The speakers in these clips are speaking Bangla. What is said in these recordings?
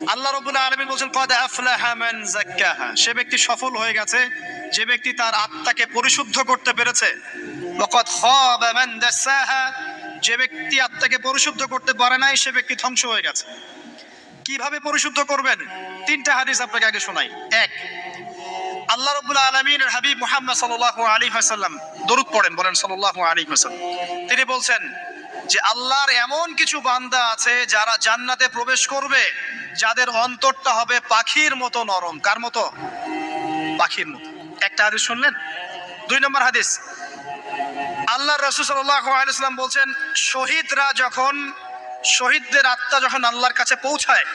আল্লাহ রাব্বুল আলামিন বলেন ক্বাদ আফলাহা মান যাক্কাহা, সে ব্যক্তি সফল হয়ে গেছে যে ব্যক্তি তার আত্মাকে পরিশুদ্ধ করতে পেরেছে। ওয়া ক্বাদ খাবা মান দাসাহা, যে ব্যক্তি আত্মাকে পরিশুদ্ধ করতে পারে নাই সে ব্যক্তি ধ্বংস হয়ে গেছে। কিভাবে পরিশুদ্ধ করবেন? তিনটা হাদিস আপনাকে আগে শোনাই। এক, আল্লাহ রাব্বুল আলামিনের হাবিব মুহাম্মদ সাল্লাল্লাহু আলাইহি ওয়াসাল্লাম দরুদ পড়েন, বলেন সাল্লাল্লাহু আলাইহি ওয়াসাল্লাম। তিনি বলছেন যে আল্লাহর এমন কিছু বান্দা আছে যারা জান্নাতে প্রবেশ করবে যাদের অন্তরটা হবে পাখির মতো নরম। কার মতো? পাখির মতো। একটা হাদিস শুনলেন। দুই নম্বর হাদিস, আল্লাহর রাসূল সাল্লাল্লাহু আলাইহি ওয়াসাল্লাম বলছেন শহীদরা যখন, শহীদদের আত্মা যখন আল্লাহর কাছে পৌঁছায়,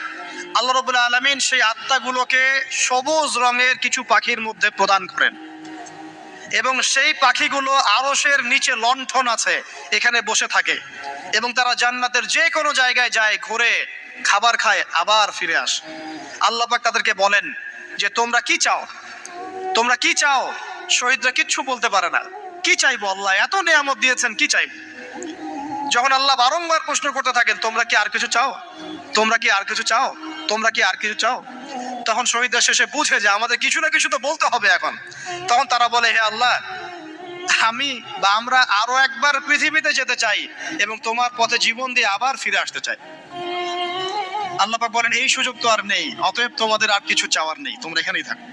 আল্লাহ রাব্বুল আলামিন সেই আত্মাগুলোকে সবুজ রঙের কিছু পাখির মধ্যে প্রদান করেন এবং সেই পাখিগুলো আরশের নিচে লণ্ঠন আছে এখানে বসে থাকে এবং তারা জান্নাতের যে কোনো জায়গায় যায়, ঘুরে খাবার খায়, আবার ফিরে আসে। আল্লাহ পাক তাদেরকে বলেন যে তোমরা কি চাও, তোমরা কি চাও? শহীদরা কিচ্ছু বলতে পারে না। কি চাইবো আল্লাহ, এত নেয়ামত দিয়েছেন, কি চাইবো? যখন আল্লাহ বারংবার প্রশ্ন করতে থাকেন তোমরা কি আর কিছু চাও, তোমরা কি আর কিছু চাও, তোমরা কি আর কিছু চাও, তখন শহীদরা শেষে বুঝে যে আমাদের কিছু না কিছু তো বলতে হবে এখন। তখন তারা বলে হে আল্লাহ, আমি বা আমরা আরো একবার পৃথিবীতে যেতে চাই এবং তোমার পথে জীবন দিয়ে আবার ফিরে আসতে চাই। আল্লাহ পাক বলেন এই সুযোগ তো আর নেই, অতএব তোমাদের আর কিছু চাওয়ার নেই, তোমরা এখানেই থাকো।